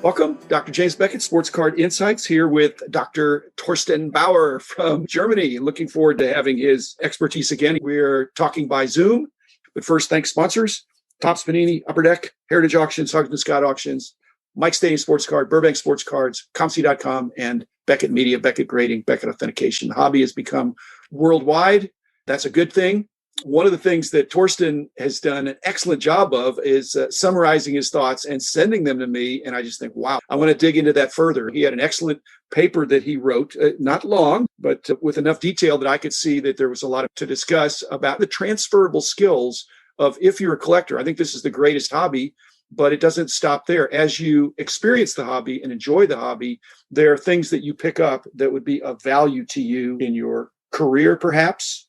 Welcome, Dr. James Beckett, Sports Card Insights, here with Dr. Torsten Bauer from Germany. Looking forward to having his expertise again. We're talking by Zoom, but first, thanks sponsors: Topps Panini, Upper Deck, Heritage Auctions, Huggins Scott Auctions, Mike Stadium Sports Card, Burbank Sports Cards, ComC.com, and Beckett Media, Beckett Grading, Beckett Authentication. The hobby has become worldwide. That's a good thing. One of the things that Torsten has done an excellent job of is summarizing his thoughts and sending them to me. And I just think, wow, I want to dig into that further. He had an excellent paper that he wrote, not long, but with enough detail that I could see that there was a lot to discuss about the transferable skills of if you're a collector. I think this is the greatest hobby, but it doesn't stop there. As you experience the hobby and enjoy the hobby, there are things that you pick up that would be of value to you in your career, perhaps.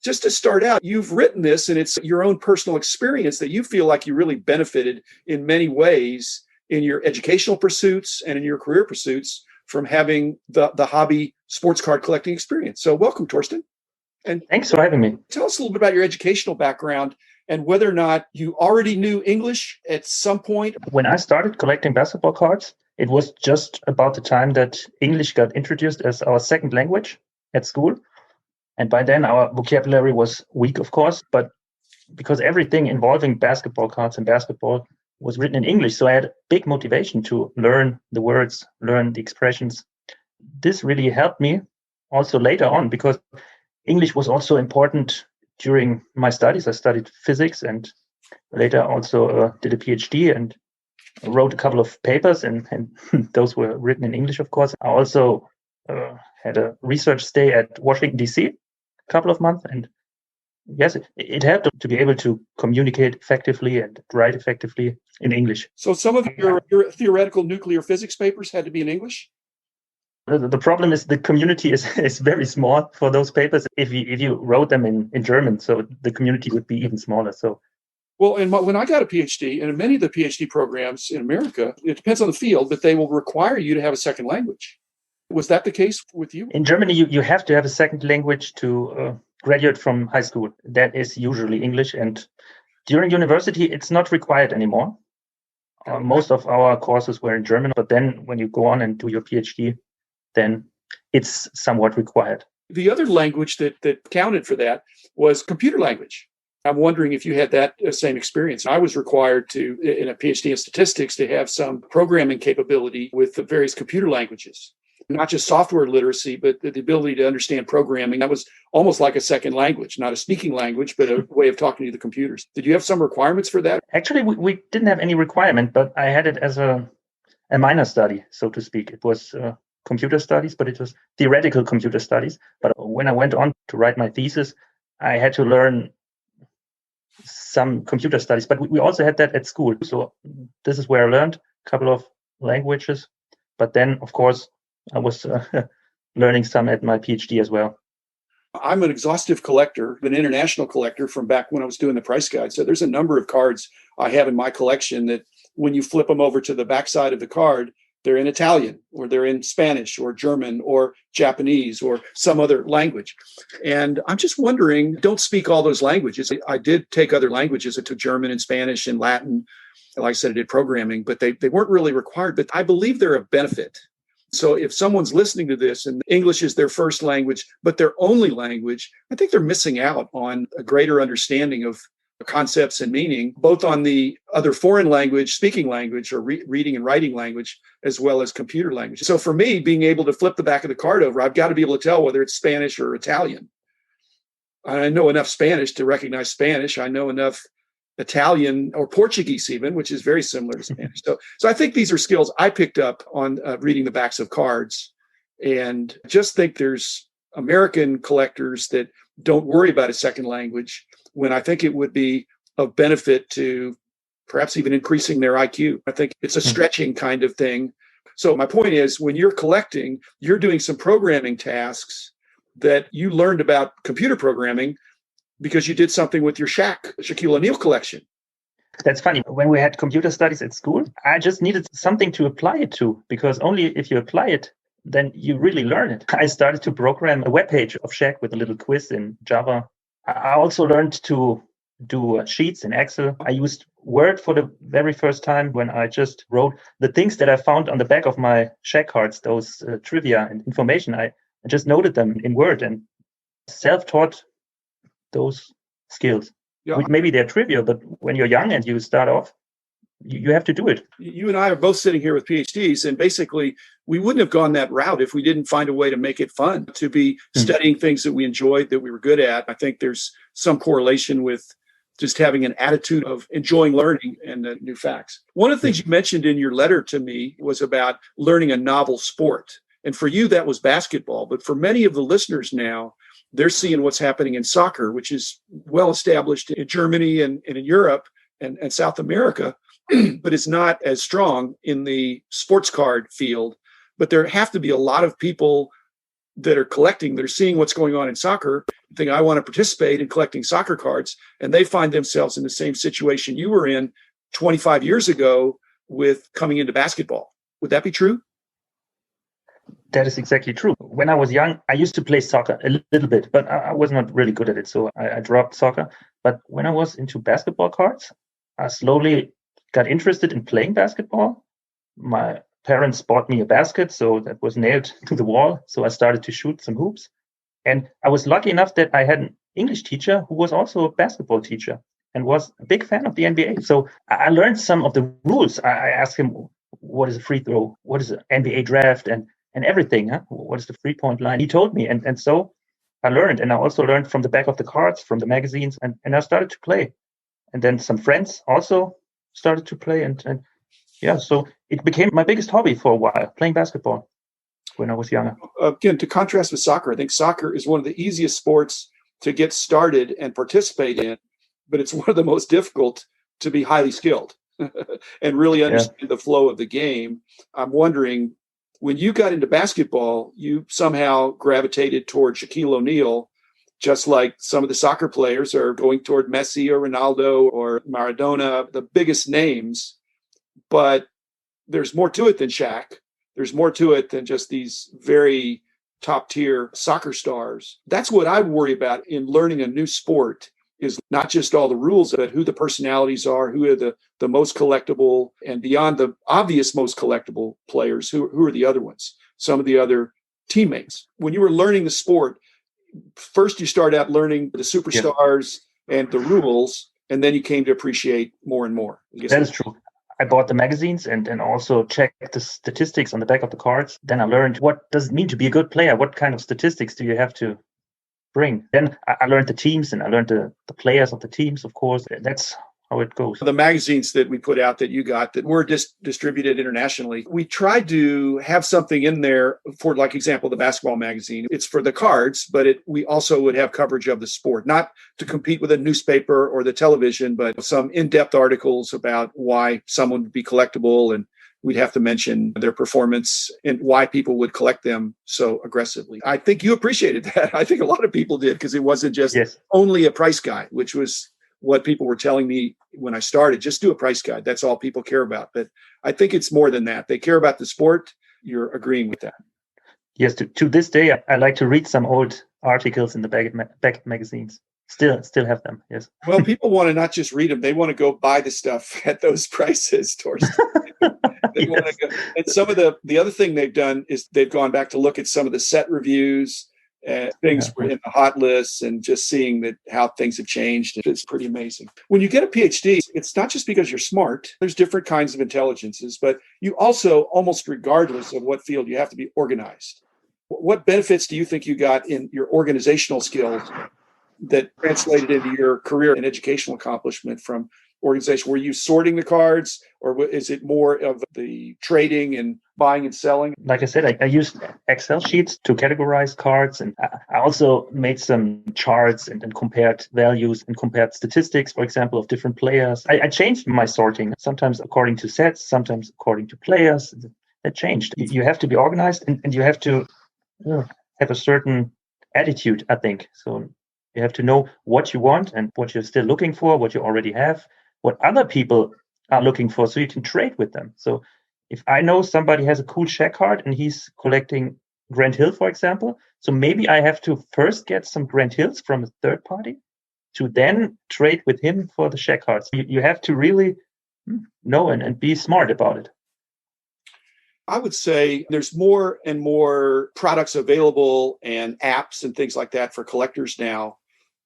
Just to start out, you've written this, and it's your own personal experience that you feel like you really benefited in many ways in your educational pursuits and in your career pursuits from having the hobby sports card collecting experience. So welcome, Torsten. And thanks for having me. Tell us a little bit about your educational background and whether or not you already knew English at some point. When I started collecting basketball cards, it was just about the time that English got introduced as our second language at school. And by then, our vocabulary was weak, of course, but because everything involving basketball cards and basketball was written in English, so I had big motivation to learn the words, learn the expressions. This really helped me also later on because English was also important during my studies. I studied physics and later also did a PhD and wrote a couple of papers, and those were written in English, of course. I also had a research stay at Washington, D.C., couple of months, and yes, it helped to be able to communicate effectively and write effectively in English. So some of your theoretical nuclear physics papers had to be in English? The problem is the community is very small for those papers if you wrote them in German, so the community would be even smaller. So, well, and when I got a PhD, and in many of the PhD programs in America, it depends on the field, but they will require you to have a second language. Was that the case with you? In Germany, you have to have a second language to graduate from high school. That is usually English. And during university, it's not required anymore. Most of our courses were in German. But then when you go on and do your PhD, then it's somewhat required. The other language that counted for that was computer language. I'm wondering if you had that same experience. I was required to, in a PhD in statistics, to have some programming capability with the various computer languages. Not just software literacy, but the ability to understand programming. That was almost like a second language, not a speaking language, but a way of talking to the computers. Did you have some requirements for that? Actually, we didn't have any requirement, but I had it as a minor study, so to speak. It was computer studies, but it was theoretical computer studies. But when I went on to write my thesis, I had to learn some computer studies, but we also had that at school. So this is where I learned a couple of languages. But then, of course, I was learning some at my PhD as well. I'm an exhaustive collector, an international collector from back when I was doing the price guide. So there's a number of cards I have in my collection that when you flip them over to the backside of the card, they're in Italian or they're in Spanish or German or Japanese or some other language. And I'm just wondering, don't speak all those languages. I did take other languages. I took German and Spanish and Latin. Like I said, I did programming, but they weren't really required. But I believe they're of benefit. So if someone's listening to this and English is their first language, but their only language, I think they're missing out on a greater understanding of concepts and meaning, both on the other foreign language, speaking language, or reading and writing language, as well as computer language. So for me, being able to flip the back of the card over, I've got to be able to tell whether it's Spanish or Italian. I know enough Spanish to recognize Spanish. I know enough Italian or Portuguese even, which is very similar to Spanish. So I think these are skills I picked up on reading the backs of cards, and just think there's American collectors that don't worry about a second language when I think it would be of benefit to perhaps even increasing their IQ. I think it's a stretching kind of thing. So my point is, when you're collecting, you're doing some programming tasks that you learned about computer programming because you did something with your Shaquille O'Neal collection. That's funny. When we had computer studies at school, I just needed something to apply it to, because only if you apply it, then you really learn it. I started to program a web page of Shaq with a little quiz in Java. I also learned to do sheets in Excel. I used Word for the very first time when I just wrote the things that I found on the back of my check cards, those trivia and information. I just noted them in Word and self-taught those skills. Yeah. Maybe they're trivial, but when you're young and you start off, you have to do it. You and I are both sitting here with PhDs, and basically we wouldn't have gone that route if we didn't find a way to make it fun, to be studying things that we enjoyed, that we were good at. I think there's some correlation with just having an attitude of enjoying learning and new facts. One of the things you mentioned in your letter to me was about learning a novel sport. And for you, that was basketball. But for many of the listeners now, they're seeing what's happening in soccer, which is well established in Germany and in Europe and South America, but it's not as strong in the sports card field. But there have to be a lot of people that are collecting, they're seeing what's going on in soccer, think I want to participate in collecting soccer cards, and they find themselves in the same situation you were in 25 years ago with coming into basketball. Would that be true? That is exactly true. When I was young, I used to play soccer a little bit, but I was not really good at it, so I dropped soccer. But when I was into basketball cards, I slowly got interested in playing basketball. My parents bought me a basket, so that was nailed to the wall. So I started to shoot some hoops. And I was lucky enough that I had an English teacher who was also a basketball teacher and was a big fan of the NBA. So I learned some of the rules. I asked him, what is a free throw? What is an NBA draft? And everything. What is the 3-point line? He told me. And so I learned. And I also learned from the back of the cards, from the magazines. And I started to play. And then some friends also started to play. And yeah, so it became my biggest hobby for a while, playing basketball when I was younger. Again, to contrast with soccer, I think soccer is one of the easiest sports to get started and participate in, but it's one of the most difficult to be highly skilled and really understand the flow of the game. I'm wondering, when you got into basketball, you somehow gravitated toward Shaquille O'Neal, just like some of the soccer players are going toward Messi or Ronaldo or Maradona, the biggest names. But there's more to it than Shaq. There's more to it than just these very top tier soccer stars. That's what I worry about in learning a new sport, is not just all the rules, but who the personalities are, who are the most collectible, and beyond the obvious most collectible players, who are the other ones, some of the other teammates. When you were learning the sport, first you start out learning the superstars and the rules, and then you came to appreciate more and more. That is true. I bought the magazines and also checked the statistics on the back of the cards. Then I learned, what does it mean to be a good player? What kind of statistics do you have to bring? Then I learned the teams and I learned the players of the teams, of course. That's how it goes. The magazines that we put out that you got that were distributed internationally, we tried to have something in there for, like example, the basketball magazine. It's for the cards, but we also would have coverage of the sport, not to compete with a newspaper or the television, but some in-depth articles about why someone would be collectible, and we'd have to mention their performance and why people would collect them so aggressively. I think you appreciated that. I think a lot of people did, because it wasn't just only a price guide, which was what people were telling me when I started. Just do a price guide. That's all people care about. But I think it's more than that. They care about the sport. You're agreeing with that. Yes, to this day, I like to read some old articles in the Beckett magazines. Still have them, yes. Well, people want to not just read them. They want to go buy the stuff at those prices, Torsten. Want to go. And some of the other thing they've done is they've gone back to look at some of the set reviews and things were in the hot lists, and just seeing that how things have changed. It's pretty amazing. When you get a PhD, it's not just because you're smart. There's different kinds of intelligences, but you also, almost regardless of what field, you have to be organized. What benefits do you think you got in your organizational skills that translated into your career and educational accomplishment from organization? Were you sorting the cards, or is it more of the trading and buying and selling? Like I said, I used Excel sheets to categorize cards, and I also made some charts and compared values and compared statistics, for example, of different players. I changed my sorting, sometimes according to sets, sometimes according to players. That changed. You have to be organized, and you have to have a certain attitude, I think. So you have to know what you want and what you're still looking for, what you already have, what other people are looking for, so you can trade with them. So if I know somebody has a cool check card and he's collecting Grant Hill, for example, so maybe I have to first get some Grant Hills from a third party, to then trade with him for the Shack cards. You have to really know and be smart about it. I would say there's more and more products available and apps and things like that for collectors now.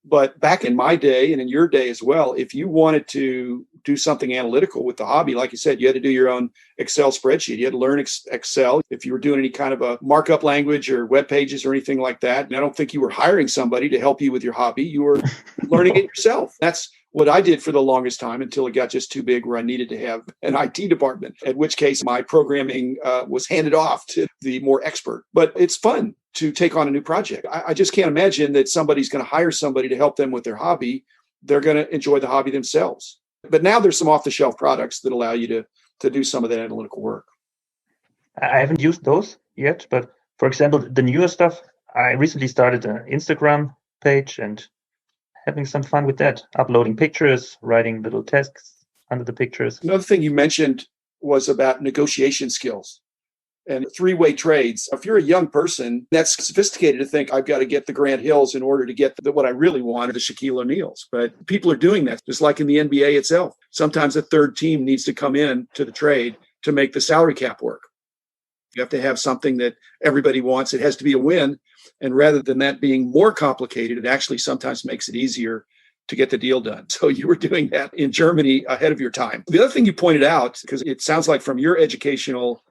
But back in my day and in your day as well, if you wanted to do something analytical with the hobby, like you said, you had to do your own Excel spreadsheet. You had to learn Excel. If you were doing any kind of a markup language or web pages or anything like that, and I don't think you were hiring somebody to help you with your hobby. You were learning it yourself. That's what I did for the longest time until it got just too big where I needed to have an IT department, at which case my programming was handed off to the more expert. But it's fun to take on a new project. I just can't imagine that somebody's going to hire somebody to help them with their hobby. They're going to enjoy the hobby themselves. But now there's some off-the-shelf products that allow you to do some of that analytical work. I haven't used those yet, but for example, the newer stuff, I recently started an Instagram page and having some fun with that, uploading pictures, writing little tests under the pictures. Another thing you mentioned was about negotiation skills and three-way trades. If you're a young person, that's sophisticated to think I've got to get the Grant Hills in order to get what I really want, the Shaquille O'Neals. But people are doing that, just like in the NBA itself. Sometimes a third team needs to come in to the trade to make the salary cap work. You have to have something that everybody wants. It has to be a win. And rather than that being more complicated, it actually sometimes makes it easier to get the deal done. So you were doing that in Germany ahead of your time. The other thing you pointed out, because it sounds like from your educational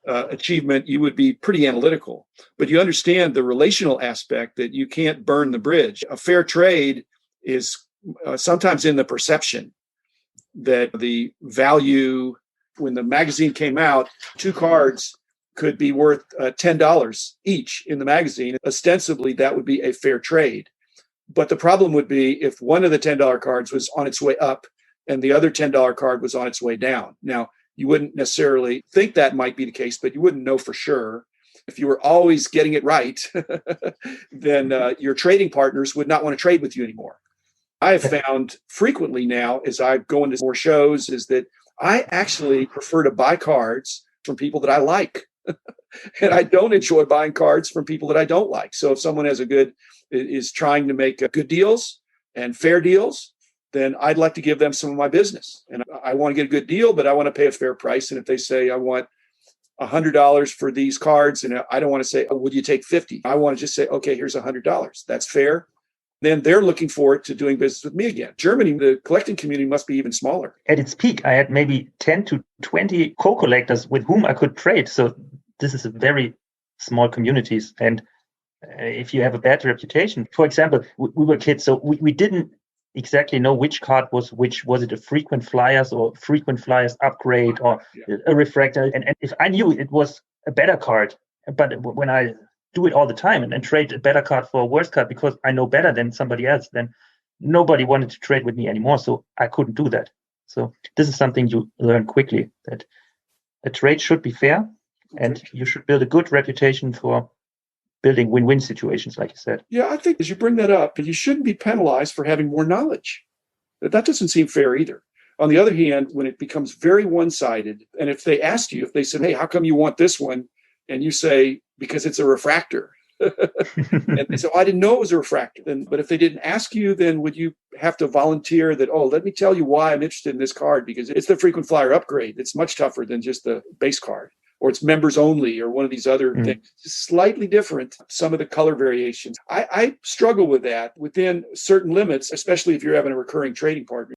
achievement, you would be pretty analytical, but you understand the relational aspect that you can't burn the bridge. A fair trade is sometimes in the perception that the value, when the magazine came out, 2 cards could be worth $10 each in the magazine. Ostensibly, that would be a fair trade. But the problem would be if one of the $10 cards was on its way up and the other $10 card was on its way down. Now, you wouldn't necessarily think that might be the case, but you wouldn't know for sure. If you were always getting it right, then your trading partners would not want to trade with you anymore. I have found frequently now, as I go into more shows, is that I actually prefer to buy cards from people that I like. And I don't enjoy buying cards from people that I don't like. So if someone is trying to make good deals and fair deals, then I'd like to give them some of my business. And I want to get a good deal, but I want to pay a fair price. And if they say, I want $100 for these cards, and I don't want to say, oh, would you take 50? I want to just say, okay, here's $100. That's fair. Then they're looking forward to doing business with me again. Germany, the collecting community must be even smaller. At its peak, I had maybe 10 to 20 co-collectors with whom I could trade. So this is a very small communities. And if you have a bad reputation, for example, we were kids, so we didn't exactly know which card was which. Was it a frequent flyers or frequent flyers upgrade or a refractor? And if I knew it was a better card, but when I do it all the time and trade a better card for a worse card because I know better than somebody else, then nobody wanted to trade with me anymore. So I couldn't do that. So this is something you learn quickly, that a trade should be fair and you should build a good reputation for building win-win situations, like you said. Yeah, I think as you bring that up, you shouldn't be penalized for having more knowledge. That doesn't seem fair either. On the other hand, when it becomes very one-sided, and if they asked you, if they said, hey, how come you want this one? And you say, because it's a refractor. And they say, oh, I didn't know it was a refractor. But if they didn't ask you, then would you have to volunteer that, oh, let me tell you why I'm interested in this card, because it's the frequent flyer upgrade. It's much tougher than just the base card, or it's members only, or one of these other things. It's slightly different, some of the color variations. I struggle with that within certain limits, especially if you're having a recurring trading partner.